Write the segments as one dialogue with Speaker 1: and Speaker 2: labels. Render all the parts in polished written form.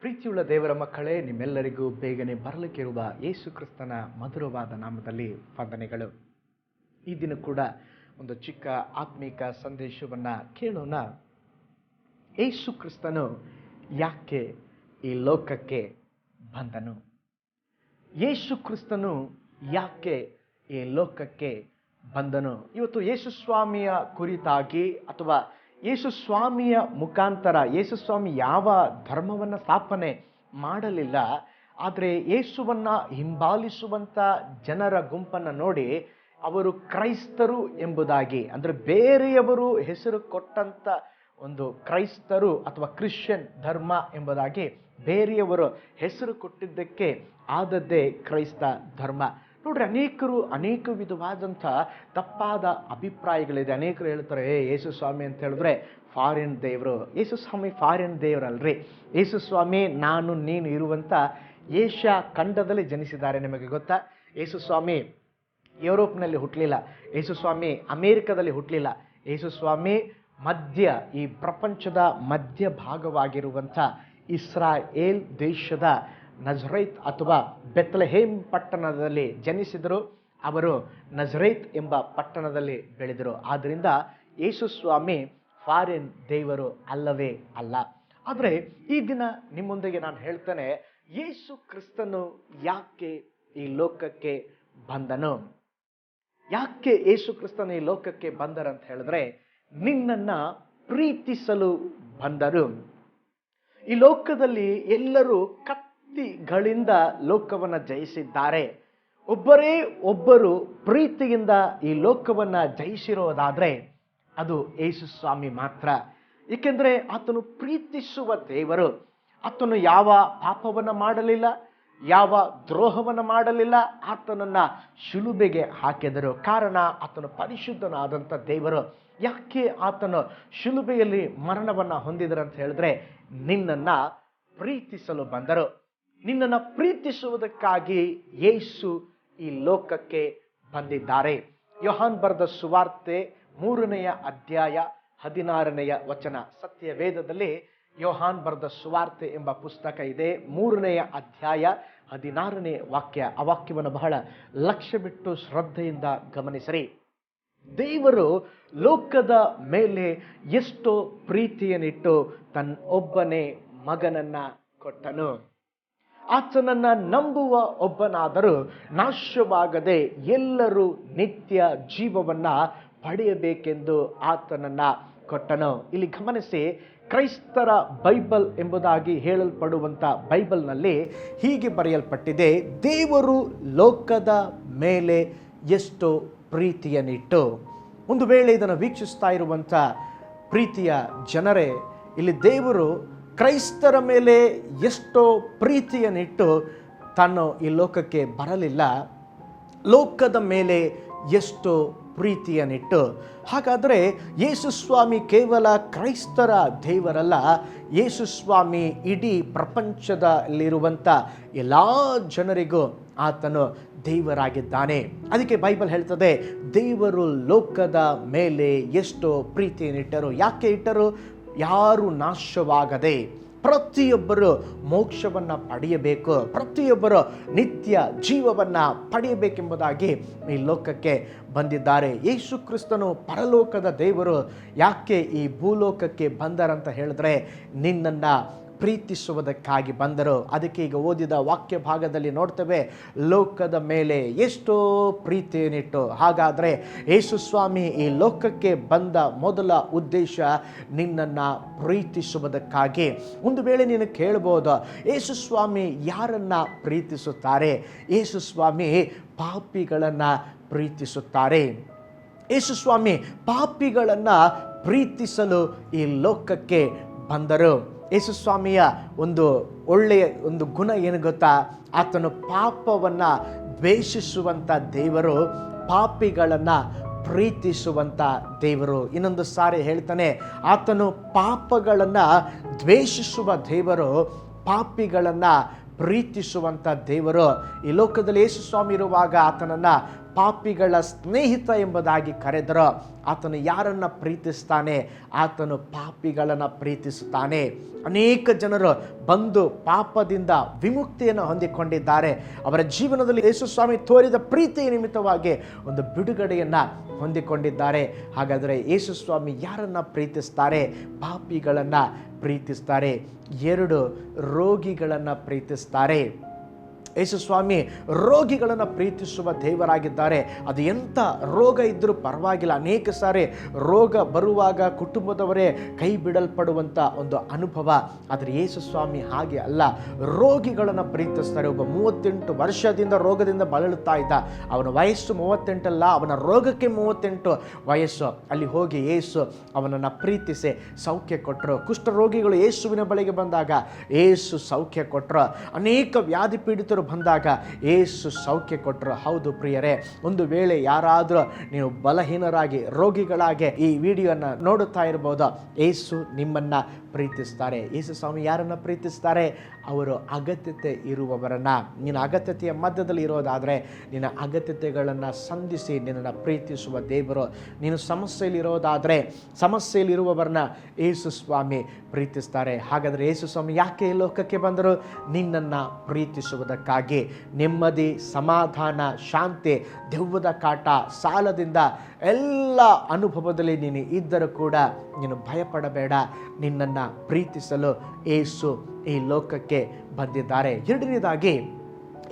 Speaker 1: ಪ್ರೀತಿಯುಳ್ಳ ದೇವರ ಮಕ್ಕಳೇ, ನಿಮ್ಮೆಲ್ಲರಿಗೂ ಬೇಗನೆ ಬರಲಿಕ್ಕಿರುವ ಯೇಸು ಕ್ರಿಸ್ತನ ಮಧುರವಾದ ನಾಮದಲ್ಲಿ ವಂದನೆಗಳು. ಈ ದಿನ ಕೂಡ ಒಂದು ಚಿಕ್ಕ ಆತ್ಮಿಕ ಸಂದೇಶವನ್ನು ಕೇಳೋಣ. ಯೇಸು ಕ್ರಿಸ್ತನು ಯಾಕೆ ಈ ಲೋಕಕ್ಕೆ ಬಂದನು? ಯೇಸು ಕ್ರಿಸ್ತನು ಯಾಕೆ ಈ ಲೋಕಕ್ಕೆ ಬಂದನು? ಇವತ್ತು ಯೇಸು ಸ್ವಾಮಿಯ ಕುರಿತಾಗಿ ಅಥವಾ ಯೇಸು ಸ್ವಾಮಿಯ ಮುಖಾಂತರ ಯೇಸು ಸ್ವಾಮಿ ಯಾವ ಧರ್ಮವನ್ನು ಸ್ಥಾಪನೆ ಮಾಡಲಿಲ್ಲ, ಆದರೆ ಯೇಸುವನ್ನು ಹಿಂಬಾಲಿಸುವಂಥ ಜನರ ಗುಂಪನ್ನು ನೋಡಿ ಅವರು ಕ್ರೈಸ್ತರು ಎಂಬುದಾಗಿ, ಅಂದರೆ ಬೇರೆಯವರು ಹೆಸರು ಕೊಟ್ಟಂಥ ಒಂದು ಕ್ರೈಸ್ತರು ಅಥವಾ ಕ್ರಿಶ್ಚಿಯನ್ ಧರ್ಮ ಎಂಬುದಾಗಿ ಬೇರೆಯವರು ಹೆಸರು ಕೊಟ್ಟಿದ್ದಕ್ಕೆ ಆದದ್ದೇ ಕ್ರೈಸ್ತ ಧರ್ಮ. ನೋಡ್ರಿ, ಅನೇಕ ವಿಧವಾದಂಥ ತಪ್ಪಾದ ಅಭಿಪ್ರಾಯಗಳಿದೆ. ಅನೇಕರು ಹೇಳ್ತಾರೆ, ಯೇಸು ಸ್ವಾಮಿ ಅಂತ ಹೇಳಿದ್ರೆ ಫಾರಿನ್ ದೇವರು. ಯೇಸು ಸ್ವಾಮಿ ಫಾರಿನ್ ದೇವರಲ್ರಿ. ಯೇಸು ಸ್ವಾಮಿ ನಾನು ನೀನು ಇರುವಂಥ ಏಷ್ಯಾ ಖಂಡದಲ್ಲಿ ಜನಿಸಿದ್ದಾರೆ. ನಿಮಗೆ ಗೊತ್ತಾ? ಯೇಸು ಸ್ವಾಮಿ ಯುರೋಪ್ನಲ್ಲಿ ಹುಟ್ಟಲಿಲ್ಲ. ಯೇಸು ಸ್ವಾಮಿ ಅಮೇರಿಕದಲ್ಲಿ ಹುಟ್ಟಲಿಲ್ಲ. ಯೇಸು ಸ್ವಾಮಿ ಈ ಪ್ರಪಂಚದ ಮಧ್ಯ ಭಾಗವಾಗಿರುವಂಥ ಇಸ್ರಾಯೇಲ್ ದೇಶದ ನಜರೇತ್ ಅಥವಾ ಬೆತ್ಲೆಹೇಮ್ ಪಟ್ಟಣದಲ್ಲಿ ಜನಿಸಿದರು. ಅವರು ನಜರೇತ್ ಎಂಬ ಪಟ್ಟಣದಲ್ಲಿ ಬೆಳೆದರು. ಆದ್ದರಿಂದ ಯೇಸು ಸ್ವಾಮಿ ಫಾರಿನ್ ದೇವರು ಅಲ್ಲವೇ ಅಲ್ಲ. ಆದರೆ ಈ ದಿನ ನಿಮ್ಮೊಂದಿಗೆ ನಾನು ಹೇಳ್ತೇನೆ, ಯೇಸು ಕ್ರಿಸ್ತನು ಯಾಕೆ ಈ ಲೋಕಕ್ಕೆ ಬಂದನು? ಯಾಕೆ ಯೇಸು ಕ್ರಿಸ್ತನು ಈ ಲೋಕಕ್ಕೆ ಬಂದರಂತ ಹೇಳಿದ್ರೆ, ನಿನ್ನನ್ನ ಪ್ರೀತಿಸಲು ಬಂದರು. ಈ ಲೋಕದಲ್ಲಿ ಎಲ್ಲರೂ ಕತ್ತಿಗಳಿಂದ ಲೋಕವನ್ನು ಜಯಿಸಿದ್ದಾರೆ. ಒಬ್ಬರೇ ಒಬ್ಬರು ಪ್ರೀತಿಯಿಂದ ಈ ಲೋಕವನ್ನು ಜಯಿಸಿರೋದಾದ್ರೆ ಅದು ಯೇಸು ಸ್ವಾಮಿ ಮಾತ್ರ. ಏಕೆಂದರೆ ಆತನು ಪ್ರೀತಿಸುವ ದೇವರು. ಆತನು ಯಾವ ಪಾಪವನ್ನು ಮಾಡಲಿಲ್ಲ, ಯಾವ ದ್ರೋಹವನ್ನು ಮಾಡಲಿಲ್ಲ. ಆತನನ್ನ ಶಿಲುಬೆಗೆ ಹಾಕಿದರು. ಕಾರಣ ಆತನು ಪರಿಶುದ್ಧನಾದಂಥ ದೇವರು. ಯಾಕೆ ಆತನು ಶಿಲುಬೆಯಲ್ಲಿ ಮರಣವನ್ನು ಹೊಂದಿದರು ಅಂತ ಹೇಳಿದ್ರೆ, ನಿನ್ನನ್ನ ಪ್ರೀತಿಸಲು ಬಂದರು. ನಿನ್ನನ್ನು ಪ್ರೀತಿಸುವುದಕ್ಕಾಗಿ ಯೇಸು ಈ ಲೋಕಕ್ಕೆ ಬಂದಿದ್ದಾರೆ. ಯೋಹಾನ್ ಬರೆದ ಸುವಾರ್ತೆ 3ನೇ ಅಧ್ಯಾಯ 16ನೇ ವಚನ. ಸತ್ಯ ವೇದದಲ್ಲಿ ಯೋಹಾನ್ ಬರೆದ ಸುವಾರ್ತೆ ಎಂಬ ಪುಸ್ತಕ ಇದೆ. 3ನೇ ಅಧ್ಯಾಯ 16ನೇ ವಾಕ್ಯ. ಆ ವಾಕ್ಯವನ್ನು ಬಹಳ ಲಕ್ಷ್ಯ ಬಿಟ್ಟು ಶ್ರದ್ಧೆಯಿಂದ ಗಮನಿಸಿರಿ. ದೇವರು ಲೋಕದ ಮೇಲೆ ಎಷ್ಟೋ ಪ್ರೀತಿಯನ್ನಿಟ್ಟು ತನ್ನ ಒಬ್ಬನೇ ಮಗನನ್ನ ಕೊಟ್ಟನು. ಆತನನ್ನ ನಂಬುವ ಒಬ್ಬನಾದರೂ ನಾಶವಾಗದೆ ಎಲ್ಲರೂ ನಿತ್ಯ ಜೀವವನ್ನ ಪಡೆಯಬೇಕೆಂದು ಆತನನ್ನ ಕೊಟ್ಟನು. ಇಲ್ಲಿ ಗಮನಿಸಿ, ಕ್ರೈಸ್ತರ ಬೈಬಲ್ ಎಂಬುದಾಗಿ ಹೇಳಲ್ಪಡುವಂಥ ಬೈಬಲ್ನಲ್ಲಿ ಹೀಗೆ ಬರೆಯಲ್ಪಟ್ಟಿದೆ, ದೇವರು ಲೋಕದ ಮೇಲೆ ಎಷ್ಟೋ ಪ್ರೀತಿಯನ್ನಿಟ್ಟು. ಒಂದು ವೇಳೆ ಇದನ್ನು ವೀಕ್ಷಿಸ್ತಾ ಇರುವಂಥ ಪ್ರೀತಿಯ ಜನರೇ, ಇಲ್ಲಿ ದೇವರು ಕ್ರೈಸ್ತರ ಮೇಲೆ ಎಷ್ಟೋ ಪ್ರೀತಿಯನ್ನಿಟ್ಟು ತಾನು ಈ ಲೋಕಕ್ಕೆ ಬರಲಿಲ್ಲ, ಲೋಕದ ಮೇಲೆ ಎಷ್ಟೋ ಪ್ರೀತಿಯನ್ನಿಟ್ಟು. ಹಾಗಾದರೆ ಯೇಸು ಸ್ವಾಮಿ ಕೇವಲ ಕ್ರೈಸ್ತರ ದೇವರಲ್ಲ, ಯೇಸು ಸ್ವಾಮಿ ಇಡೀ ಪ್ರಪಂಚದಲ್ಲಿರುವಂಥ ಎಲ್ಲ ಜನರಿಗೂ ಆತನು ದೇವರಾಗಿದ್ದಾನೆ. ಅದಕ್ಕೆ ಬೈಬಲ್ ಹೇಳ್ತದೆ, ದೇವರು ಲೋಕದ ಮೇಲೆ ಎಷ್ಟೋ ಪ್ರೀತಿಯನ್ನಿಟ್ಟರು. ಯಾಕೆ ಇಟ್ಟರು? ಯಾರು ನಾಶವಾಗದೆ ಪ್ರತಿಯೊಬ್ಬರು ಮೋಕ್ಷವನ್ನು ಪಡೆಯಬೇಕು, ಪ್ರತಿಯೊಬ್ಬರು ನಿತ್ಯ ಜೀವವನ್ನು ಪಡೆಯಬೇಕೆಂಬುದಾಗಿ ಈ ಲೋಕಕ್ಕೆ ಬಂದಿದ್ದಾರೆ. ಯೇಸು ಕ್ರಿಸ್ತನು ಪರಲೋಕದ ದೇವರು. ಯಾಕೆ ಈ ಭೂಲೋಕಕ್ಕೆ ಬಂದರಂತ ಹೇಳಿದ್ರೆ, ನಿನ್ನನ್ನು ಪ್ರೀತಿಸುವುದಕ್ಕಾಗಿ ಬಂದರು. ಅದಕ್ಕೆ ಈಗ ಓದಿದ ವಾಕ್ಯ ಭಾಗದಲ್ಲಿ ನೋಡ್ತೇವೆ, ಲೋಕದ ಮೇಲೆ ಎಷ್ಟೋ ಪ್ರೀತಿಯನ್ನಿಟ್ಟು. ಹಾಗಾದರೆ ಯೇಸು ಸ್ವಾಮಿ ಈ ಲೋಕಕ್ಕೆ ಬಂದ ಮೊದಲ ಉದ್ದೇಶ ನಿನ್ನನ್ನು ಪ್ರೀತಿಸುವುದಕ್ಕಾಗಿ. ಒಂದು ವೇಳೆ ನೀನು ಕೇಳ್ಬೋದು, ಯೇಸು ಸ್ವಾಮಿ ಯಾರನ್ನ ಪ್ರೀತಿಸುತ್ತಾರೆ? ಯೇಸು ಸ್ವಾಮಿ ಪಾಪಿಗಳನ್ನು ಪ್ರೀತಿಸುತ್ತಾರೆ. ಯೇಸು ಸ್ವಾಮಿ ಪಾಪಿಗಳನ್ನು ಪ್ರೀತಿಸಲು ಈ ಲೋಕಕ್ಕೆ ಬಂದರು. ಯೇಸು ಸ್ವಾಮಿಯ ಒಳ್ಳೆಯ ಗುಣ ಏನು ಗೊತ್ತಾ? ಆತನು ಪಾಪವನ್ನು ದ್ವೇಷಿಸುವಂಥ ದೇವರು ಪಾಪಿಗಳನ್ನು ಪ್ರೀತಿಸುವಂಥ ದೇವರು. ಇನ್ನೊಂದು ಸಾರಿ ಹೇಳ್ತಾನೆ, ಆತನು ಪಾಪಗಳನ್ನು ದ್ವೇಷಿಸುವ ದೇವರು, ಪಾಪಿಗಳನ್ನು ಪ್ರೀತಿಸುವಂಥ ದೇವರು. ಈ ಲೋಕದಲ್ಲಿ ಯೇಸು ಸ್ವಾಮಿ ಇರುವಾಗ ಆತನನ್ನು ಪಾಪಿಗಳ ಸ್ನೇಹಿತ ಎಂಬುದಾಗಿ ಕರೆದರು. ಆತನು ಯಾರನ್ನು ಪ್ರೀತಿಸ್ತಾನೆ? ಆತನು ಪಾಪಿಗಳನ್ನು ಪ್ರೀತಿಸುತ್ತಾನೆ. ಅನೇಕ ಜನರು ಬಂದು ಪಾಪದಿಂದ ವಿಮುಕ್ತಿಯನ್ನು ಹೊಂದಿಕೊಂಡಿದ್ದಾರೆ. ಅವರ ಜೀವನದಲ್ಲಿ ಯೇಸು ಸ್ವಾಮಿ ತೋರಿದ ಪ್ರೀತಿಯ ನಿಮಿತ್ತವಾಗಿ ಒಂದು ಬಿಡುಗಡೆಯನ್ನು ಹೊಂದಿಕೊಂಡಿದ್ದಾರೆ. ಹಾಗಾದರೆ ಯೇಸು ಸ್ವಾಮಿ ಯಾರನ್ನು ಪ್ರೀತಿಸ್ತಾರೆ? ಪಾಪಿಗಳನ್ನು ಪ್ರೀತಿಸ್ತಾರೆ. 2, ರೋಗಿಗಳನ್ನು ಪ್ರೀತಿಸ್ತಾರೆ. ಯೇಸು ಸ್ವಾಮಿ ರೋಗಿಗಳನ್ನು ಪ್ರೀತಿಸುವ ದೇವರಾಗಿದ್ದಾರೆ. ಅದು ಎಂಥ ರೋಗ ಇದ್ದರೂ ಪರವಾಗಿಲ್ಲ. ಅನೇಕ ಸಾರಿ ರೋಗ ಬರುವಾಗ ಕುಟುಂಬದವರೇ ಕೈ ಬಿಡಲ್ಪಡುವಂಥ ಒಂದು ಅನುಭವ. ಆದರೆ ಯೇಸು ಸ್ವಾಮಿ ಹಾಗೆ ಅಲ್ಲ, ರೋಗಿಗಳನ್ನು ಪ್ರೀತಿಸ್ತಾರೆ. ಒಬ್ಬ 38 ವರ್ಷದಿಂದ ರೋಗದಿಂದ ಬಳಲುತ್ತಾ ಇದ್ದ. ಅವನ ವಯಸ್ಸು 38 ಅಲ್ಲ, ಅವನ ರೋಗಕ್ಕೆ 38 ವಯಸ್ಸು. ಅಲ್ಲಿ ಹೋಗಿ ಯೇಸು ಅವನನ್ನು ಪ್ರೀತಿಸಿ ಸೌಖ್ಯ ಕೊಟ್ಟರು. ಕುಷ್ಠರೋಗಿಗಳು ಯೇಸುವಿನ ಬಳಿಗೆ ಬಂದಾಗ ಯೇಸು ಸೌಖ್ಯ ಕೊಟ್ಟರು. ಅನೇಕ ವ್ಯಾಧಿ ಪೀಡಿತರು ಬಂದಾಗ ಯೇಸು ಸೌಖ್ಯ ಕೊಟ್ಟರು. ಹೌದು ಪ್ರಿಯರೇ, ಒಂದು ವೇಳೆ ಯಾರಾದರೂ ನೀವು ಬಲಹೀನರಾಗಿ ರೋಗಿಗಳಾಗಿ ಈ ವಿಡಿಯೋನ ನೋಡುತ್ತಾ ಇರಬಹುದು, ಯೇಸು ನಿಮ್ಮನ್ನ ಪ್ರೀತಿಸ್ತಾರೆ. ಯೇಸು ಸ್ವಾಮಿ ಯಾರನ್ನ ಪ್ರೀತಿಸ್ತಾರೆ? ಅವರು ಅಗತ್ಯತೆ ಇರುವವರನ್ನ. ನಿನ್ನ ಅಗತ್ಯತೆಯ ಮಧ್ಯದಲ್ಲಿ ಇರೋದಾದರೆ ನಿನ್ನ ಅಗತ್ಯತೆಗಳನ್ನು ಸಂಧಿಸಿ ನಿನ್ನನ್ನು ಪ್ರೀತಿಸುವ ದೇವರು. ನೀನು ಸಮಸ್ಯೆಯಲ್ಲಿರೋದಾದರೆ ಸಮಸ್ಯೆಯಲ್ಲಿರುವವರನ್ನ ಯೇಸು ಸ್ವಾಮಿ ಪ್ರೀತಿಸ್ತಾರೆ. ಹಾಗಾದರೆ ಯೇಸು ಸ್ವಾಮಿ ಯಾಕೆ ಈ ಲೋಕಕ್ಕೆ ಬಂದರು? ನಿನ್ನನ್ನು ಪ್ರೀತಿಸುವುದಕ್ಕಾಗಿ. ನೆಮ್ಮದಿ, ಸಮಾಧಾನ, ಶಾಂತಿ, ದೆವ್ವದ ಕಾಟ, ಸಾಲದಿಂದ ಎಲ್ಲ ಅನುಭವದಲ್ಲಿ ನೀನು ಇದ್ದರೂ ಕೂಡ ನೀನು ಭಯಪಡಬೇಡ. ನಿನ್ನನ್ನು ಪ್ರೀತಿಸಲು ಯೇಸು ಈ ಲೋಕಕ್ಕೆ ಬಂದಿದ್ದಾರೆ. 2ನೇದಾಗಿ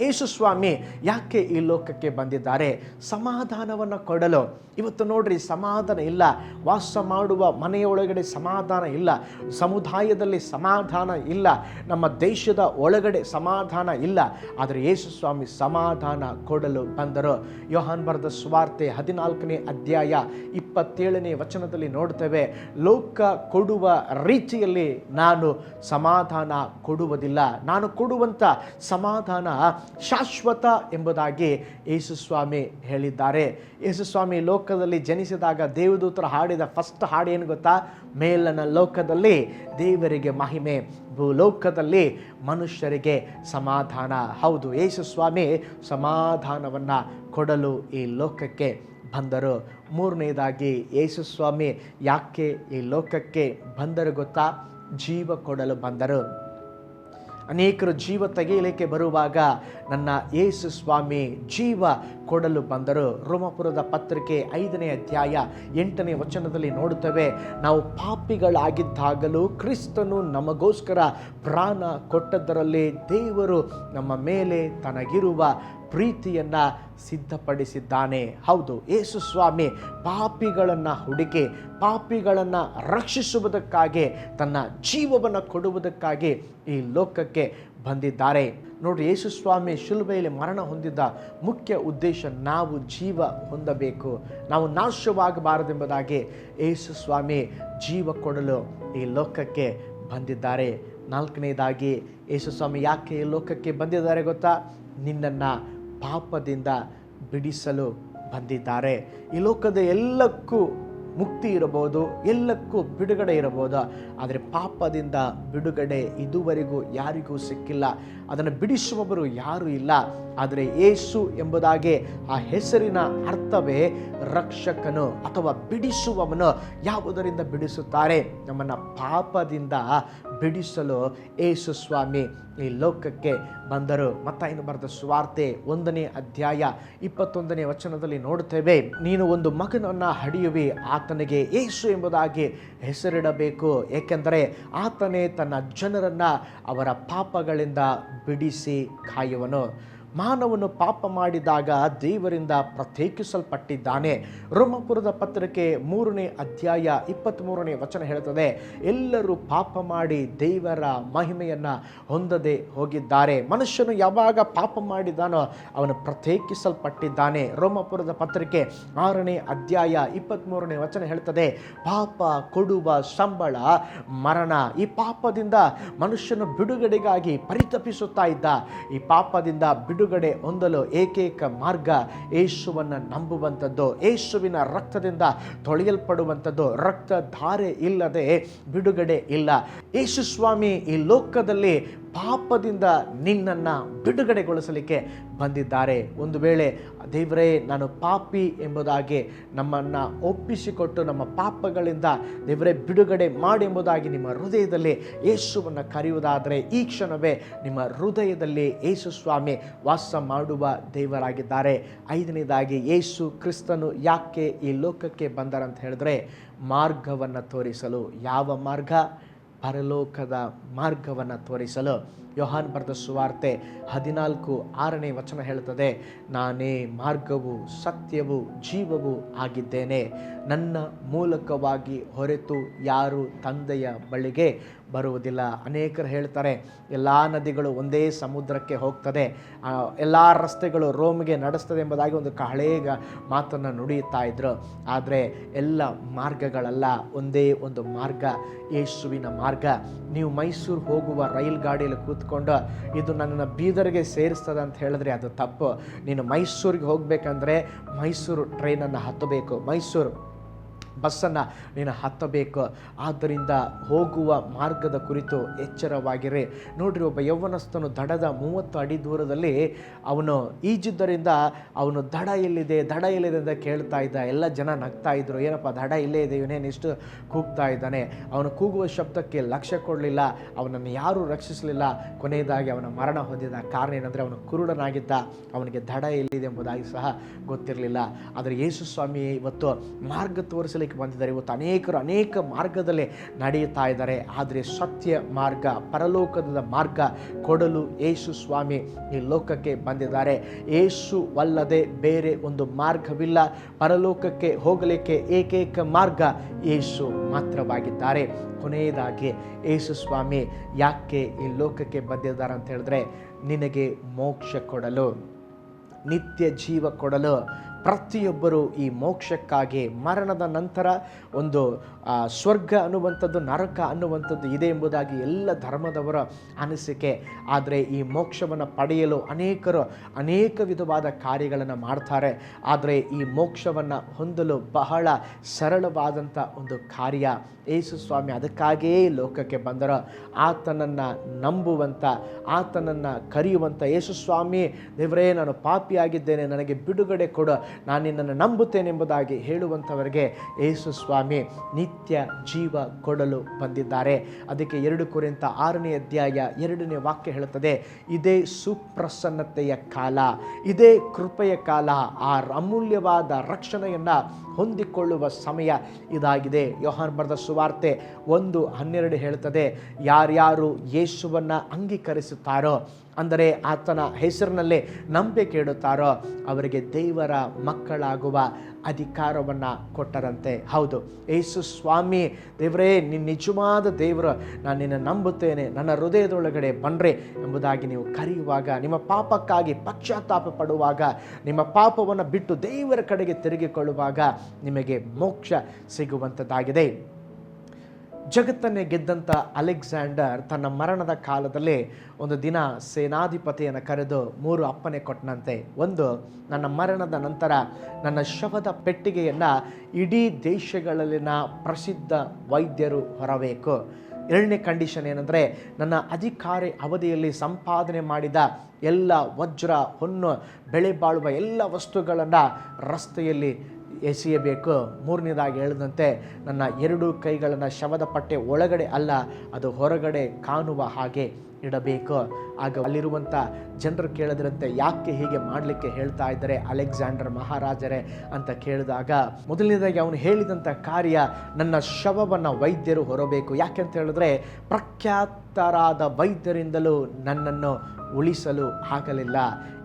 Speaker 1: ಯೇಸು ಸ್ವಾಮಿ ಯಾಕೆ ಈ ಲೋಕಕ್ಕೆ ಬಂದಿದ್ದಾರೆ? ಸಮಾಧಾನವನ್ನು ಕೊಡಲು. ಇವತ್ತು ನೋಡ್ರಿ, ಸಮಾಧಾನ ಇಲ್ಲ. ವಾಸ ಮಾಡುವ ಮನೆಯೊಳಗಡೆ ಸಮಾಧಾನ ಇಲ್ಲ, ಸಮುದಾಯದಲ್ಲಿ ಸಮಾಧಾನ ಇಲ್ಲ, ನಮ್ಮ ದೇಶದ ಒಳಗಡೆ ಸಮಾಧಾನ ಇಲ್ಲ. ಆದರೆ ಯೇಸು ಸ್ವಾಮಿ ಸಮಾಧಾನ ಕೊಡಲು ಬಂದರು. ಯೋಹಾನ್ ಬರೆದ ಸುವಾರ್ತೆ 14ನೇ ಅಧ್ಯಾಯ 27ನೇ ವಚನದಲ್ಲಿ ನೋಡ್ತೇವೆ, ಲೋಕ ಕೊಡುವ ರೀತಿಯಲ್ಲಿ ನಾನು ಸಮಾಧಾನ ಕೊಡುವುದಿಲ್ಲ, ನಾನು ಕೊಡುವಂಥ ಸಮಾಧಾನ ಶಾಶ್ವತ ಎಂಬುದಾಗಿ ಯೇಸು ಸ್ವಾಮಿ ಹೇಳಿದ್ದಾರೆ. ಯೇಸು ಸ್ವಾಮಿ ಲೋಕದಲ್ಲಿ ಜನಿಸಿದಾಗ ದೇವದೂತರು ಹಾಡಿದ ಫಸ್ಟ್ ಹಾಡು ಏನು ಗೊತ್ತಾ? ಮೇಲನ ಲೋಕದಲ್ಲಿ ದೇವರಿಗೆ ಮಹಿಮೆ, ಭೂಲೋಕದಲ್ಲಿ ಮನುಷ್ಯರಿಗೆ ಸಮಾಧಾನ. ಹೌದು, ಯೇಸು ಸ್ವಾಮಿ ಸಮಾಧಾನವನ್ನು ಕೊಡಲು ಈ ಲೋಕಕ್ಕೆ ಬಂದರು. 3ನೇದಾಗಿ ಯೇಸು ಸ್ವಾಮಿ ಯಾಕೆ ಈ ಲೋಕಕ್ಕೆ ಬಂದರು ಗೊತ್ತಾ? ಜೀವ ಕೊಡಲು ಬಂದರು. ಅನೇಕರು ಜೀವ ತೆಗೆಯಲಿಕ್ಕೆ ಬರುವಾಗ ನನ್ನ ಯೇಸು ಸ್ವಾಮಿ ಜೀವ ಕೊಡಲು ಬಂದರು. ರೋಮಾಪುರದ ಪತ್ರಿಕೆ 5ನೇ ಅಧ್ಯಾಯ 8ನೇ ವಚನದಲ್ಲಿ ನೋಡುತ್ತೇವೆ, ನಾವು ಪಾಪಿಗಳಾಗಿದ್ದಾಗಲೂ ಕ್ರಿಸ್ತನು ನಮಗೋಸ್ಕರ ಪ್ರಾಣ ಕೊಟ್ಟದ್ದರಲ್ಲಿ ದೇವರು ನಮ್ಮ ಮೇಲೆ ತನಗಿರುವ ಪ್ರೀತಿಯನ್ನು ಸಿದ್ಧಪಡಿಸಿದ್ದಾನೆ. ಹೌದು, ಯೇಸು ಸ್ವಾಮಿ ಪಾಪಿಗಳನ್ನು ಹುಡುಕಿ ಪಾಪಿಗಳನ್ನು ರಕ್ಷಿಸುವುದಕ್ಕಾಗಿ ತನ್ನ ಜೀವವನ್ನು ಕೊಡುವುದಕ್ಕಾಗಿ ಈ ಲೋಕಕ್ಕೆ ಬಂದಿದ್ದಾರೆ. ನೋಡ್ರಿ, ಯೇಸು ಸ್ವಾಮಿ ಶಿಲುಬೆಯಲ್ಲಿ ಮರಣ ಹೊಂದಿದ್ದ ಮುಖ್ಯ ಉದ್ದೇಶ ನಾವು ಜೀವ ಹೊಂದಬೇಕು, ನಾವು ನಾಶವಾಗಬಾರದೆಂಬುದಾಗಿ ಯೇಸು ಸ್ವಾಮಿ ಜೀವ ಕೊಡಲು ಈ ಲೋಕಕ್ಕೆ ಬಂದಿದ್ದಾರೆ. 4ನೇದಾಗಿ ಯೇಸು ಸ್ವಾಮಿ ಯಾಕೆ ಈ ಲೋಕಕ್ಕೆ ಬಂದಿದ್ದಾರೆ ಗೊತ್ತಾ? ನಿನ್ನನ್ನು ಪಾಪದಿಂದ ಬಿಡಿಸಲು ಬಂದಿದ್ದಾರೆ. ಈ ಲೋಕದ ಎಲ್ಲಕ್ಕೂ ಮುಕ್ತಿ ಇರಬಹುದು, ಎಲ್ಲಕ್ಕೂ ಬಿಡುಗಡೆ ಇರಬಹುದು, ಆದರೆ ಪಾಪದಿಂದ ಬಿಡುಗಡೆ ಇದುವರೆಗೂ ಯಾರಿಗೂ ಸಿಕ್ಕಿಲ್ಲ. ಅದನ್ನು ಬಿಡಿಸುವವರು ಯಾರೂ ಇಲ್ಲ. ಆದರೆ ಯೇಸು ಎಂಬುದಾಗಿ ಆ ಹೆಸರಿನ ಅರ್ಥವೇ ರಕ್ಷಕನು ಅಥವಾ ಬಿಡಿಸುವವನು. ಯಾವುದರಿಂದ ಬಿಡಿಸುತ್ತಾರೆ? ನಮ್ಮನ್ನು ಪಾಪದಿಂದ ಬಿಡಿಸಲು ಯೇಸು ಸ್ವಾಮಿ ಈ ಲೋಕಕ್ಕೆ ಬಂದರು. ಮತ್ತಾಯನು ಬರೆದ ಸುವಾರ್ತೆ 1ನೇ ಅಧ್ಯಾಯ 21ನೇ ವಚನದಲ್ಲಿ ನೋಡುತ್ತೇವೆ, ನೀನು ಒಂದು ಮಗನನ್ನು ಹಡೆಯುವಿ, ಆತನಿಗೆ ಯೇಸು ಎಂಬುದಾಗಿ ಹೆಸರಿಡಬೇಕು, ಏಕೆಂದರೆ ಆತನೇ ತನ್ನ ಜನರನ್ನು ಅವರ ಪಾಪಗಳಿಂದ ಬಿಡಿಸಿ ಕಾಯುವನು. ಮಾನವನು ಪಾಪ ಮಾಡಿದಾಗ ದೇವರಿಂದ ಪ್ರತ್ಯೇಕಿಸಲ್ಪಟ್ಟಿದ್ದಾನೆ. ರೋಮಾಪುರದ ಪತ್ರಿಕೆ 3ನೇ ಅಧ್ಯಾಯ 23ನೇ ವಚನ ಹೇಳುತ್ತದೆ, ಎಲ್ಲರೂ ಪಾಪ ಮಾಡಿ ದೇವರ ಮಹಿಮೆಯನ್ನು ಹೊಂದದೆ ಹೋಗಿದ್ದಾರೆ. ಮನುಷ್ಯನು ಯಾವಾಗ ಪಾಪ ಮಾಡಿದಾನೋ ಅವನು ಪ್ರತ್ಯೇಕಿಸಲ್ಪಟ್ಟಿದ್ದಾನೆ. ರೋಮಾಪುರದ ಪತ್ರಿಕೆ 6ನೇ ಅಧ್ಯಾಯ 23ನೇ ವಚನ ಹೇಳುತ್ತದೆ, ಪಾಪ ಕೊಡುವ ಸಂಬಳ ಮರಣ. ಈ ಪಾಪದಿಂದ ಮನುಷ್ಯನು ಬಿಡುಗಡೆಗಾಗಿ ಪರಿತಪಿಸುತ್ತಾ ಇದ್ದ. ಈ ಪಾಪದಿಂದ ಬಿಡುಗಡೆ ಹೊಂದಲು ಏಕೈಕ ಮಾರ್ಗ ಯೇಸುವನ್ನು ನಂಬುವಂಥದ್ದು, ಯೇಸುವಿನ ರಕ್ತದಿಂದ ತೊಳೆಯಲ್ಪಡುವಂಥದ್ದು. ರಕ್ತಧಾರೆ ಇಲ್ಲದೆ ಬಿಡುಗಡೆ ಇಲ್ಲ. ಯೇಸು ಸ್ವಾಮಿ ಈ ಲೋಕದಲ್ಲಿ ಪಾಪದಿಂದ ನಿನ್ನನ್ನು ಬಿಡುಗಡೆಗೊಳಿಸಲಿಕ್ಕೆ ಬಂದಿದ್ದಾರೆ. ಒಂದು ವೇಳೆ ದೇವರೇ ನಾನು ಪಾಪಿ ಎಂಬುದಾಗಿ ನಮ್ಮನ್ನು ಒಪ್ಪಿಸಿಕೊಟ್ಟು ನಮ್ಮ ಪಾಪಗಳಿಂದ ದೇವರೇ ಬಿಡುಗಡೆ ಮಾಡಿ ಎಂಬುದಾಗಿ ನಿಮ್ಮ ಹೃದಯದಲ್ಲಿ ಯೇಸುವನ್ನು ಕರೆಯುವುದಾದರೆ ಈ ಕ್ಷಣವೇ ನಿಮ್ಮ ಹೃದಯದಲ್ಲಿ ಯೇಸು ಸ್ವಾಮಿ ವಾಸ ಮಾಡುವ ದೇವರಾಗಿದ್ದಾರೆ. ಐದನೇದಾಗಿ ಯೇಸು ಕ್ರಿಸ್ತನು ಯಾಕೆ ಈ ಲೋಕಕ್ಕೆ ಬಂದರಂತ ಹೇಳಿದ್ರೆ ಮಾರ್ಗವನ್ನು ತೋರಿಸಲು. ಯಾವ ಮಾರ್ಗ? ಪರಲೋಕದ ಮಾರ್ಗವನ್ನು ತೋರಿಸಲು. ಯೋಹಾನ್ ಬರೆದ ಸುವಾರ್ತೆ 14:6 ಹೇಳುತ್ತದೆ, ನಾನೇ ಮಾರ್ಗವು ಸತ್ಯವೂ ಜೀವವೂ ಆಗಿದ್ದೇನೆ, ನನ್ನ ಮೂಲಕವಾಗಿ ಹೊರತು ಯಾರು ತಂದೆಯ ಬಳಿಗೆ ಬರುವುದಿಲ್ಲ. ಅನೇಕರು ಹೇಳ್ತಾರೆ ಎಲ್ಲ ನದಿಗಳು ಒಂದೇ ಸಮುದ್ರಕ್ಕೆ ಹೋಗ್ತದೆ, ಎಲ್ಲ ರಸ್ತೆಗಳು ರೋಮ್ಗೆ ನಡೆಸ್ತದೆ ಎಂಬುದಾಗಿ ಒಂದು ಹಳೆಯ ಮಾತನ್ನು ನುಡಿಯುತ್ತಾ ಇದ್ರು. ಆದರೆ ಎಲ್ಲ ಮಾರ್ಗಗಳಲ್ಲ, ಒಂದೇ ಒಂದು ಮಾರ್ಗ, ಯೇಸುವಿನ ಮಾರ್ಗ. ನೀವು ಮೈಸೂರು ಹೋಗುವ ರೈಲ್ ಗಾಡಿಯಲ್ಲಿ ಕೂತ್ಕೊಂಡು ಇದು ನನ್ನನ್ನು ಬೀದರ್ಗೆ ಸೇರಿಸ್ತದೆ ಅಂತ ಹೇಳಿದ್ರೆ ಅದು ತಪ್ಪು. ನೀನು ಮೈಸೂರಿಗೆ ಹೋಗಬೇಕಂದ್ರೆ ಮೈಸೂರು ಟ್ರೈನನ್ನು ಹತ್ತಬೇಕು, ಮೈಸೂರು ಬಸ್ಸನ್ನು ನೀನು ಹತ್ತಬೇಕು. ಆದ್ದರಿಂದ ಹೋಗುವ ಮಾರ್ಗದ ಕುರಿತು ಎಚ್ಚರವಾಗಿರಿ. ನೋಡ್ರಿ, ಒಬ್ಬ ಯೌವನಸ್ಥನು ದಡದ 30 ಅಡಿ ದೂರದಲ್ಲಿ ಅವನು ಈಜಿದ್ದರಿಂದ ಅವನು ದಡ ಎಲ್ಲಿದೆ ಅಂತ ಕೇಳ್ತಾ ಇದ್ದ. ಎಲ್ಲ ಜನ ನಗ್ತಾ ಇದ್ರು, ಏನಪ್ಪ ದಡ ಇಲ್ಲೇ ಇದೆ, ಇವನೇನು ಇಷ್ಟು ಕೂಗ್ತಾ ಇದ್ದಾನೆ. ಅವನು ಕೂಗುವ ಶಬ್ದಕ್ಕೆ ಲಕ್ಷ್ಯ ಕೊಡಲಿಲ್ಲ, ಅವನನ್ನು ಯಾರೂ ರಕ್ಷಿಸಲಿಲ್ಲ. ಕೊನೆಯದಾಗಿ ಅವನ ಮರಣ ಹೊಂದಿದ. ಕಾರಣ ಏನಂದರೆ ಅವನು ಕುರುಡನಾಗಿದ್ದ, ಅವನಿಗೆ ದಡ ಎಲ್ಲಿದೆ ಎಂಬುದಾಗಿ ಸಹ ಗೊತ್ತಿರಲಿಲ್ಲ. ಆದರೆ ಯೇಸು ಸ್ವಾಮಿ ಇವತ್ತು ಮಾರ್ಗ ತೋರಿಸಲಿಕ್ಕೆ ಬಂದಿದ್ದಾರೆ. ಇವತ್ತು ಅನೇಕ ಮಾರ್ಗದಲ್ಲಿ ನಡೆಯುತ್ತಾ ಇದ್ದಾರೆ. ಆದರೆ ಸತ್ಯ ಮಾರ್ಗ, ಪರಲೋಕದ ಮಾರ್ಗ ಕೊಡಲು ಯೇಸು ಸ್ವಾಮಿ ಈ ಲೋಕಕ್ಕೆ ಬಂದಿದ್ದಾರೆ. ಯೇಸುವಲ್ಲದೆ ಬೇರೆ ಒಂದು ಮಾರ್ಗವಿಲ್ಲ. ಪರಲೋಕಕ್ಕೆ ಹೋಗಲಿಕ್ಕೆ ಏಕೈಕ ಮಾರ್ಗ ಯೇಸು ಮಾತ್ರವಾಗಿದ್ದಾರೆ. ಕೊನೆಯದಾಗಿ ಯೇಸು ಸ್ವಾಮಿ ಯಾಕೆ ಈ ಲೋಕಕ್ಕೆ ಬಂದಿದ್ದಾರೆ ಅಂತ ಹೇಳಿದ್ರೆ ನಿನಗೆ ಮೋಕ್ಷ ಕೊಡಲು, ನಿತ್ಯ ಜೀವ ಕೊಡಲು. ಪ್ರತಿಯೊಬ್ಬರು ಈ ಮೋಕ್ಷಕ್ಕಾಗಿ ಮರಣದ ನಂತರ ಒಂದು ಸ್ವರ್ಗ ಅನ್ನುವಂಥದ್ದು, ನರಕ ಅನ್ನುವಂಥದ್ದು ಇದೆ ಎಂಬುದಾಗಿ ಎಲ್ಲ ಧರ್ಮದವರ ಅನಿಸಿಕೆ. ಆದರೆ ಈ ಮೋಕ್ಷವನ್ನು ಪಡೆಯಲು ಅನೇಕರು ಅನೇಕ ವಿಧವಾದ ಕಾರ್ಯಗಳನ್ನು ಮಾಡ್ತಾರೆ. ಆದರೆ ಈ ಮೋಕ್ಷವನ್ನು ಹೊಂದಲು ಬಹಳ ಸರಳವಾದಂಥ ಒಂದು ಕಾರ್ಯ. ಯೇಸು ಸ್ವಾಮಿ ಅದಕ್ಕಾಗಿಯೇ ಲೋಕಕ್ಕೆ ಬಂದರು. ಆತನನ್ನು ನಂಬುವಂಥ, ಆತನನ್ನು ಕರೆಯುವಂಥ, ಯೇಸು ಸ್ವಾಮಿ ದೇವರೇ ನಾನು ಪಾಪಿಯಾಗಿದ್ದೇನೆ, ನನಗೆ ಬಿಡುಗಡೆ ಕೊಡು, ನಾನು ನಿನ್ನನ್ನು ನಂಬುತ್ತೇನೆ ಎಂಬುದಾಗಿ ಹೇಳುವಂಥವರಿಗೆ ಯೇಸು ಸ್ವಾಮಿ ನಿತ್ಯ ಜೀವ ಕೊಡಲು ಬಂದಿದ್ದಾರೆ. ಅದಕ್ಕೆ 2 ಕೊರಿಂಥ 6:2 ಹೇಳುತ್ತದೆ, ಇದೇ ಸುಪ್ರಸನ್ನತೆಯ ಕಾಲ, ಇದೇ ಕೃಪೆಯ ಕಾಲ, ಆ ಅಮೂಲ್ಯವಾದ ರಕ್ಷಣೆಯನ್ನು ಹೊಂದಿಕೊಳ್ಳುವ ಸಮಯ ಇದಾಗಿದೆ. ಯೋಹಾನ್ ಬರೆದ ಸುವಾರ್ತೆ 1:12 ಹೇಳುತ್ತದೆ, ಯಾರ್ಯಾರು ಯೇಸುವನ್ನು ಅಂಗೀಕರಿಸುತ್ತಾರೋ, ಅಂದರೆ ಆತನ ಹೆಸರಿನಲ್ಲಿ ನಂಬಿಕೆ ಇಡುತ್ತಾರೋ ಅವರಿಗೆ ದೇವರ ಮಕ್ಕಳಾಗುವ ಅಧಿಕಾರವನ್ನು ಕೊಟ್ಟರಂತೆ. ಹೌದು, ಯೇಸು ಸ್ವಾಮಿ ದೇವರೇ ನಿನ್ನ ನಿಜವಾದ ದೇವರು, ನಾನು ನಿನ್ನ ನಂಬುತ್ತೇನೆ, ನನ್ನ ಹೃದಯದೊಳಗಡೆ ಬನ್ರಿ ಎಂಬುದಾಗಿ ನೀವು ಕರೆಯುವಾಗ, ನಿಮ್ಮ ಪಾಪಕ್ಕಾಗಿ ಪಶ್ಚಾತ್ತಾಪ ಪಡುವಾಗ, ನಿಮ್ಮ ಪಾಪವನ್ನು ಬಿಟ್ಟು ದೇವರ ಕಡೆಗೆ ತಿರುಗಿಕೊಳ್ಳುವಾಗ ನಿಮಗೆ ಮೋಕ್ಷ ಸಿಗುವಂಥದ್ದಾಗಿದೆ. ಜಗತ್ತನ್ನೇ ಗೆದ್ದಂಥ ಅಲೆಕ್ಸಾಂಡರ್ ತನ್ನ ಮರಣದ ಕಾಲದಲ್ಲಿ ಒಂದು ದಿನ ಸೇನಾಧಿಪತಿಯನ್ನು ಕರೆದು 3 ಅಪ್ಪಣೆ ಕೊಟ್ಟನಂತೆ. ಒಂದು, ನನ್ನ ಮರಣದ ನಂತರ ನನ್ನ ಶವದ ಪೆಟ್ಟಿಗೆಯನ್ನು ಇಡೀ ದೇಶಗಳಲ್ಲಿನ ಪ್ರಸಿದ್ಧ ವೈದ್ಯರು ಹೊರಬೇಕು. 2ನೇ ಕಂಡೀಷನ್ ಏನಂದರೆ, ನನ್ನ ಅಧಿಕಾರಿ ಅವಧಿಯಲ್ಲಿ ಸಂಪಾದನೆ ಮಾಡಿದ ಎಲ್ಲ ವಜ್ರ, ಹೊನ್ನು, ಬೆಳೆ ಬಾಳುವ ಎಲ್ಲ ವಸ್ತುಗಳನ್ನು ರಸ್ತೆಯಲ್ಲಿ ಎಸೆಯಬೇಕು. 3ನೇದಾಗಿ ಹೇಳಿದಂತೆ, ನನ್ನ 2 ಕೈಗಳನ್ನು ಶವದ ಪಟ್ಟೆ ಒಳಗಡೆ ಅಲ್ಲ, ಅದು ಹೊರಗಡೆ ಕಾಣುವ ಹಾಗೆ ಇಡಬೇಕು. ಆಗ ಅಲ್ಲಿರುವಂಥ ಜನರು ಕೇಳಿದ್ರಂತೆ, ಯಾಕೆ ಹೀಗೆ ಮಾಡಲಿಕ್ಕೆ ಹೇಳ್ತಾ ಇದ್ದಾರೆ ಅಲೆಕ್ಸಾಂಡರ್ ಮಹಾರಾಜರೇ ಅಂತ ಕೇಳಿದಾಗ, ಮೊದಲನೇದಾಗಿ ಅವನು ಹೇಳಿದಂಥ ಕಾರ್ಯ, ನನ್ನ ಶವವನ್ನು ವೈದ್ಯರು ಹೊರಬೇಕು. ಯಾಕೆ ಅಂತ ಹೇಳಿದ್ರೆ ಪ್ರಖ್ಯಾತರಾದ ವೈದ್ಯರಿಂದಲೂ ನನ್ನನ್ನು ಉಳಿಸಲು ಆಗಲಿಲ್ಲ.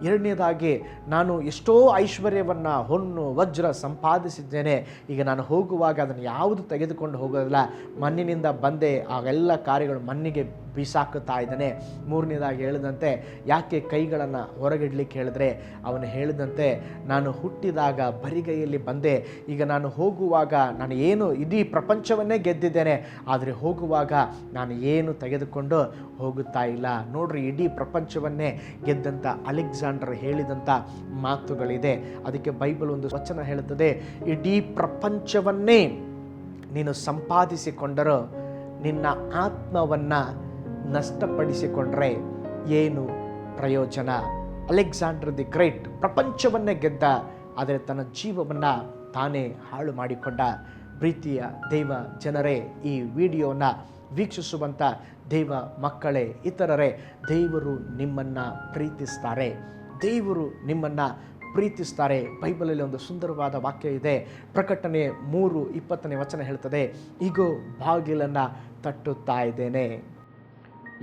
Speaker 1: 2ನೇದಾಗಿ, ನಾನು ಎಷ್ಟೋ ಐಶ್ವರ್ಯವನ್ನು, ಹೊನ್ನು, ವಜ್ರ ಸಂಪಾದಿಸಿದ್ದೇನೆ, ಈಗ ನಾನು ಹೋಗುವಾಗ ಅದನ್ನು ಯಾವುದು ತೆಗೆದುಕೊಂಡು ಹೋಗೋದಿಲ್ಲ, ಮಣ್ಣಿನಿಂದ ಬಂದೆ, ಅವೆಲ್ಲ ಕಾರ್ಯಗಳು ಮಣ್ಣಿಗೆ ಬಿಸಾಕುತ್ತಾ ಇದ್ದಾನೆ. ಮೂರನೇದಾಗಿ ಹೇಳಿದಂತೆ ಯಾಕೆ ಕೈಗಳನ್ನು ಹೊರಗಿಡ್ಲಿಕ್ಕೆ ಹೇಳಿದ್ರೆ, ಅವನು ಹೇಳಿದಂತೆ ನಾನು ಹುಟ್ಟಿದಾಗ ಬರಿಗೈಯಲ್ಲಿ ಬಂದೆ, ಈಗ ನಾನು ಹೋಗುವಾಗ ನಾನು ಏನು ಇಡೀ ಪ್ರಪಂಚವನ್ನೇ ಗೆದ್ದಿದ್ದೇನೆ, ಆದರೆ ಹೋಗುವಾಗ ನಾನು ಏನು ತೆಗೆದುಕೊಂಡು ಹೋಗುತ್ತಾ ಇಲ್ಲ. ನೋಡ್ರಿ, ಇಡೀ ಪ್ರಪಂಚವನ್ನೇ ಗೆದ್ದಂಥ ಅಲೆಕ್ಸಾಂಡರ್ ಹೇಳಿದಂಥ ಮಾತುಗಳಿದೆ. ಅದಕ್ಕೆ ಬೈಬಲ್ ಒಂದು ವಚನ ಹೇಳುತ್ತದೆ, ಇಡೀ ಪ್ರಪಂಚವನ್ನೇ ನೀನು ಸಂಪಾದಿಸಿಕೊಂಡರೂ ನಿನ್ನ ಆತ್ಮವನ್ನು ನಷ್ಟಪಡಿಸಿಕೊಂಡ್ರೆ ಏನು ಪ್ರಯೋಜನ? ಅಲೆಕ್ಸಾಂಡರ್ ದಿ ಗ್ರೇಟ್ ಪ್ರಪಂಚವನ್ನೇ ಗೆದ್ದ, ಆದರೆ ತನ್ನ ಜೀವವನ್ನು ತಾನೇ ಹಾಳು ಮಾಡಿಕೊಂಡ. ಪ್ರೀತಿಯ ದೈವ ಜನರೇ, ಈ ವಿಡಿಯೋನ ವೀಕ್ಷಿಸುವಂಥ ದೈವ ಮಕ್ಕಳೇ, ಇತರರೇ, ದೇವರು ನಿಮ್ಮನ್ನು ಪ್ರೀತಿಸ್ತಾರೆ. ದೇವರು ನಿಮ್ಮನ್ನು ಪ್ರೀತಿಸ್ತಾರೆ. ಬೈಬಲಲ್ಲಿ ಒಂದು ಸುಂದರವಾದ ವಾಕ್ಯ ಇದೆ. ಪ್ರಕಟಣೆ 3:20 ಹೇಳ್ತದೆ, ಈಗೋ ಬಾಗಿಲನ್ನು ತಟ್ಟುತ್ತಾ ಇದ್ದೇನೆ,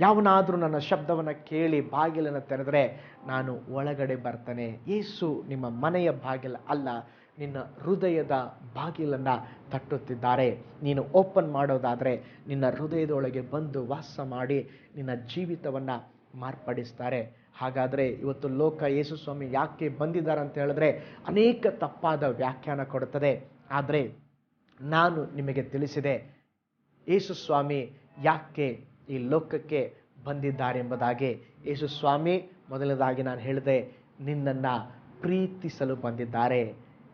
Speaker 1: ಯಾವನಾದರೂ ನನ್ನ ಶಬ್ದವನ್ನು ಕೇಳಿ ಬಾಗಿಲನ್ನು ತೆರೆದರೆ ನಾನು ಒಳಗಡೆ ಬರ್ತೇನೆ. ಯೇಸು ನಿಮ್ಮ ಮನೆಯ ಬಾಗಿಲು ಅಲ್ಲ, ನಿನ್ನ ಹೃದಯದ ಬಾಗಿಲನ್ನು ತಟ್ಟುತ್ತಿದ್ದಾರೆ. ನೀನು ಓಪನ್ ಮಾಡೋದಾದರೆ ನಿನ್ನ ಹೃದಯದೊಳಗೆ ಬಂದು ವಾಸ ಮಾಡಿ ನಿನ್ನ ಜೀವಿತವನ್ನು ಮಾರ್ಪಡಿಸ್ತಾರೆ. ಹಾಗಾದರೆ ಇವತ್ತು ಲೋಕ ಯೇಸು ಸ್ವಾಮಿ ಯಾಕೆ ಬಂದಿದ್ದಾರೆ ಅಂತ ಹೇಳಿದ್ರೆ ಅನೇಕ ತಪ್ಪಾದ ವ್ಯಾಖ್ಯಾನ ಕೊಡುತ್ತದೆ. ಆದರೆ ನಾನು ನಿಮಗೆ ತಿಳಿಸಿದೆ ಯೇಸು ಸ್ವಾಮಿ ಯಾಕೆ ಈ ಲೋಕಕ್ಕೆ ಬಂದಿದ್ದಾರೆ ಎಂಬುದಾಗಿ. ಯೇಸು ಸ್ವಾಮಿ ಮೊದಲನೇದಾಗಿ ನಾನು ಹೇಳಿದೆ, ನಿನ್ನನ್ನು ಪ್ರೀತಿಸಲು ಬಂದಿದ್ದಾರೆ.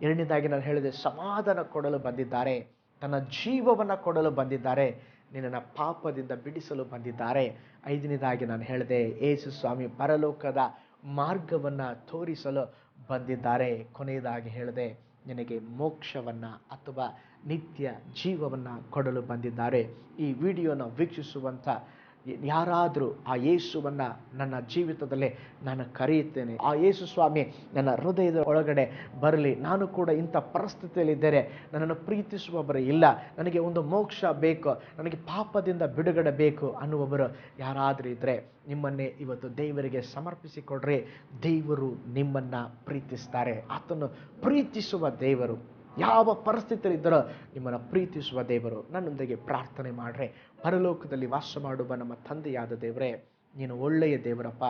Speaker 1: ಎರಡನೇದಾಗಿ ನಾನು ಹೇಳಿದೆ, ಸಮಾಧಾನ ಕೊಡಲು ಬಂದಿದ್ದಾರೆ. ತನ್ನ ಜೀವವನ್ನು ಕೊಡಲು ಬಂದಿದ್ದಾರೆ. ನಿನ್ನನ್ನು ಪಾಪದಿಂದ ಬಿಡಿಸಲು ಬಂದಿದ್ದಾರೆ. ಐದನೇದಾಗಿ ನಾನು ಹೇಳಿದೆ, ಯೇಸು ಸ್ವಾಮಿ ಪರಲೋಕದ ಮಾರ್ಗವನ್ನು ತೋರಿಸಲು ಬಂದಿದ್ದಾರೆ. ಕೊನೆಯದಾಗಿ ಹೇಳಿದೆ, ನಿನಗೆ ಮೋಕ್ಷವನ್ನು ಅಥವಾ ನಿತ್ಯ ಜೀವವನ್ನು ಕೊಡಲು ಬಂದಿದ್ದಾರೆ. ಈ ವಿಡಿಯೋನ ವೀಕ್ಷಿಸುವಂಥ ಯಾರಾದರೂ ಆ ಯೇಸುವನ್ನು ನನ್ನ ಜೀವಿತದಲ್ಲಿ ನಾನು ಕರೆಯುತ್ತೇನೆ, ಆ ಯೇಸು ಸ್ವಾಮಿ ನನ್ನ ಹೃದಯದ ಒಳಗಡೆ ಬರಲಿ, ನಾನು ಕೂಡ ಇಂಥ ಪರಿಸ್ಥಿತಿಯಲ್ಲಿದ್ದೇನೆ, ನನ್ನನ್ನು ಪ್ರೀತಿಸುವವರು ಇಲ್ಲ, ನನಗೆ ಒಂದು ಮೋಕ್ಷ ಬೇಕು, ನನಗೆ ಪಾಪದಿಂದ ಬಿಡುಗಡೆ ಬೇಕು ಅನ್ನುವವರು ಯಾರಾದರೂ ಇದ್ದರೆ ನಿಮ್ಮನ್ನೇ ಇವತ್ತು ದೇವರಿಗೆ ಸಮರ್ಪಿಸಿಕೊಡ್ರಿ. ದೇವರು ನಿಮ್ಮನ್ನು ಪ್ರೀತಿಸ್ತಾರೆ. ಆತನು ಪ್ರೀತಿಸುವ ದೇವರು. ಯಾವ ಪರಿಸ್ಥಿತಿಯಲ್ಲಿದ್ದರೋ ನಿಮ್ಮನ್ನು ಪ್ರೀತಿಸುವ ದೇವರು. ನನ್ನೊಂದಿಗೆ ಪ್ರಾರ್ಥನೆ ಮಾಡ್ರೆ. ಪರಲೋಕದಲ್ಲಿ ವಾಸ ಮಾಡುವ ನಮ್ಮ ತಂದೆಯಾದ ದೇವರೇ, ನೀನು ಒಳ್ಳೆಯ ದೇವರಪ್ಪ.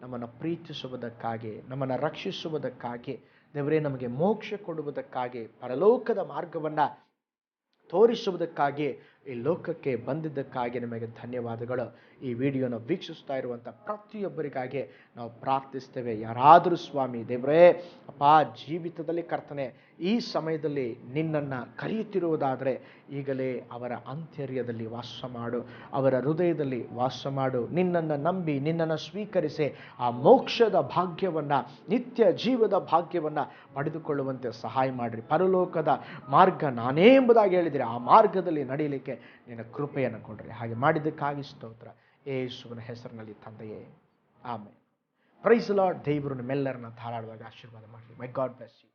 Speaker 1: ನಮ್ಮನ್ನು ಪ್ರೀತಿಸುವುದಕ್ಕಾಗಿ, ನಮ್ಮನ್ನು ರಕ್ಷಿಸುವುದಕ್ಕಾಗಿ ದೇವರೇ, ನಮಗೆ ಮೋಕ್ಷ ಕೊಡುವುದಕ್ಕಾಗಿ, ಪರಲೋಕದ ಮಾರ್ಗವನ್ನು ತೋರಿಸುವುದಕ್ಕಾಗಿ, ಈ ಲೋಕಕ್ಕೆ ಬಂದಿದ್ದಕ್ಕಾಗಿ ನಿಮಗೆ ಧನ್ಯವಾದಗಳು. ಈ ವಿಡಿಯೋನ ವೀಕ್ಷಿಸ್ತಾ ಇರುವಂಥ ಪ್ರತಿಯೊಬ್ಬರಿಗಾಗಿ ನಾವು ಪ್ರಾರ್ಥಿಸ್ತೇವೆ. ಯಾರಾದರೂ ಸ್ವಾಮಿ ದೇವರೇ ಅಪ್ಪ ಜೀವಿತದಲ್ಲಿ ಕರ್ತನೆ ಈ ಸಮಯದಲ್ಲಿ ನಿನ್ನನ್ನು ಕರೆಯುತ್ತಿರುವುದಾದರೆ ಈಗಲೇ ಅವರ ಅಂತರ್ಯದಲ್ಲಿ ವಾಸ ಮಾಡು, ಅವರ ಹೃದಯದಲ್ಲಿ ವಾಸ ಮಾಡು. ನಿನ್ನನ್ನು ನಂಬಿ ನಿನ್ನನ್ನು ಸ್ವೀಕರಿಸಿ ಆ ಮೋಕ್ಷದ ಭಾಗ್ಯವನ್ನು, ನಿತ್ಯ ಜೀವದ ಭಾಗ್ಯವನ್ನು ಪಡೆದುಕೊಳ್ಳುವಂತೆ ಸಹಾಯ ಮಾಡಿರಿ. ಪರಲೋಕದ ಮಾರ್ಗ ನಾನೇ ಎಂಬುದಾಗಿ ಹೇಳಿದರೆ ಆ ಮಾರ್ಗದಲ್ಲಿ ನಡೆಯಲಿಕ್ಕೆ ನಿನ್ನ ಕೃಪೆಯನ್ನು ಕೊಡ್ರಿ. ಹಾಗೆ ಮಾಡಿದ್ದಕ್ಕಾಗಿ ಸ್ತೋತ್ರ, ಯೇಸುವಿನ ಹೆಸರಿನಲ್ಲಿ ತಂದೆಯೇ, ಆಮೆನ್. Price the lord. ದೇವರು ನಿಮ್ಮೆಲ್ಲರನ್ನ ಧಾರಾಳವಾಗಿ ಆಶೀರ್ವಾದ ಮಾಡಲಿ. ಮೈ ಗಾಡ್ ಬ್ಲೆಸ್ ಯು.